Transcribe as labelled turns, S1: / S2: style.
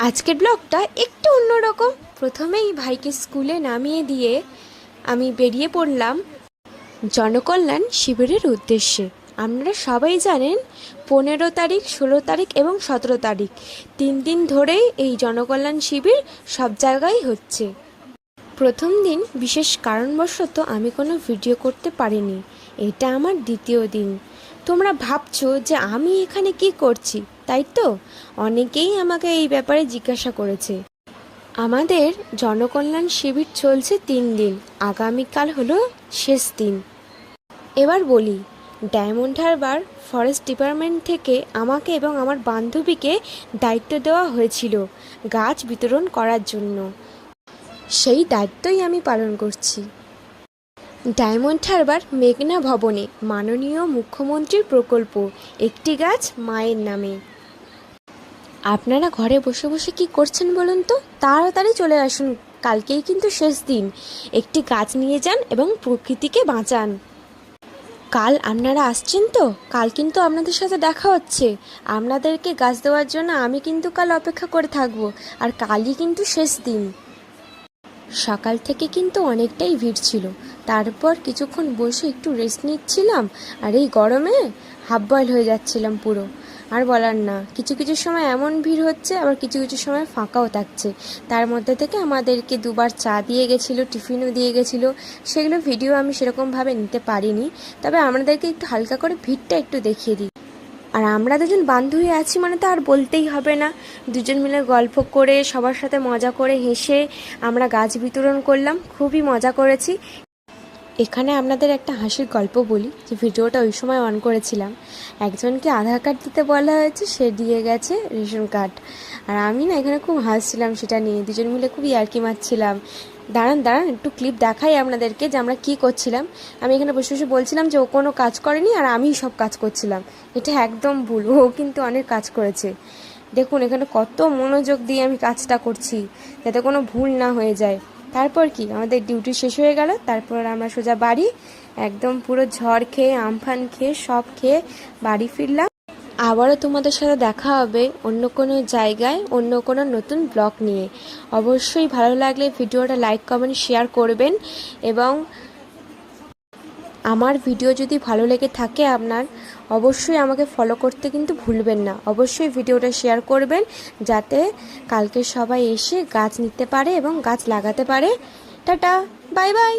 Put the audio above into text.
S1: আজকের ব্লগটা একটু অন্যরকম। প্রথমেই ভাইকে স্কুলে নামিয়ে দিয়ে আমি বেরিয়ে পড়লাম জনকল্যাণ শিবিরের উদ্দেশ্যে। আপনারা সবাই জানেন 15 তারিখ, 16 তারিখ এবং 17 তারিখ 3 দিন ধরেই এই জনকল্যাণ শিবির সব জায়গায় হচ্ছে। প্রথম দিন বিশেষ কারণবশত আমি কোনো ভিডিও করতে পারিনি। এটা আমার দ্বিতীয় দিন। তোমরা ভাবছো যে আমি এখানে কি করছি, তাই তো? অনেকেই আমাকে এই ব্যাপারে জিজ্ঞাসা করেছে। আমাদের জনকল্যাণ শিবির চলছে 3 দিন, আগামীকাল হলো শেষ দিন। এবার বলি, ডায়মন্ড হারবার ফরেস্ট ডিপার্টমেন্ট থেকে আমাকে এবং আমার বান্ধবীকে দায়িত্ব দেওয়া হয়েছিল গাছ বিতরণ করার জন্য। সেই দায়িত্বই আমি পালন করছি। ডায়মন্ড হারবার মেঘনা ভবনে মাননীয় মুখ্যমন্ত্রীর প্রকল্প একটি গাছ মায়ের নামে। আপনারা ঘরে বসে বসে কি করছেন বলুন তো? তাড়াতাড়ি চলে আসুন, কালকেই কিন্তু শেষ দিন। একটি গাছ নিয়ে যান এবং প্রকৃতিকে বাঁচান। কাল আপনারা আসছেন তো? কাল কিন্তু আপনাদের সাথে দেখা হচ্ছে। আপনাদেরকে গাছ দেওয়ার জন্য আমি কিন্তু কাল অপেক্ষা করে থাকবো। আর কালই কিন্তু শেষ দিন। সকাল থেকে কিন্তু অনেকটাই ভিড় ছিল। তারপর কিছুক্ষণ বসে একটু রেস্ট নিচ্ছিলাম, আর এই গরমে হাফ বয়েল হয়ে যাচ্ছিলাম পুরো। আর বলার না, কিছু কিছু সময় এমন ভিড় হচ্ছে, আবার কিছু কিছু সময় ফাঁকাও থাকছে। তার মধ্যে থেকে আমাদেরকে দুবার চা দিয়ে গেছিলো, টিফিনও দিয়ে গেছিলো। সেগুলো ভিডিও আমি সেরকমভাবে নিতে পারিনি, তবে আমাদেরকে একটু হালকা করে ভিড়টা একটু দেখিয়ে দিই। আর আমরা দুজন বান্ধবী আছি মানে তো আর বলতেই হবে না। দুজন মিলে গল্প করে, সবার সাথে মজা করে, হেসে আমরা গাছ বিতরণ করলাম। খুবই মজা করেছি। এখানে আপনাদের একটা হাসির গল্প বলি, যে ভিডিওটা ওই সময় অন করেছিলাম। একজনকে আধার কার্ড দিতে বলা হয়েছে, সে দিয়ে গেছে রেশন কার্ড। আর আমি না এখানে খুব হাসছিলাম সেটা নিয়ে। দুজন মিলে খুব ইয়ার্কি মারছিলাম। দাঁড়ান একটু ক্লিপ দেখাই আপনাদেরকে যে আমরা কী করছিলাম। আমি এখানে বসে বসে বলছিলাম যে ও কোনো কাজ করেনি আর আমিই সব কাজ করছিলাম। এটা একদম ভুল, ও কিন্তু অনেক কাজ করেছে। দেখুন এখানে কত মনোযোগ দিয়ে আমি কাজটা করছি, যাতে কোনো ভুল না হয়ে যায়। তারপর কি, আমাদের ডিউটি শেষ হয়ে গেল। তারপর আমরা সোজা বাড়ি, একদম পুরো ঝড় খেয়ে, আমফান খেয়ে, সব খেয়ে বাড়ি ফিরলাম। আবারও তোমাদের সাথে দেখা হবে অন্য কোনো জায়গায়, অন্য কোনো নতুন ব্লগ নিয়ে। অবশ্যই ভালো লাগলে ভিডিওটা লাইক, কমেন্ট, শেয়ার করবেন। এবং আমার ভিডিও যদি ভালো লেগে থাকে আপনার, অবশ্যই আমাকে ফলো করতে কিন্তু ভুলবেন না। অবশ্যই ভিডিওটা শেয়ার করবেন, যাতে কালকে সবাই এসে গাছ নিতে পারে এবং গাছ লাগাতে পারে। Tata, bye bye.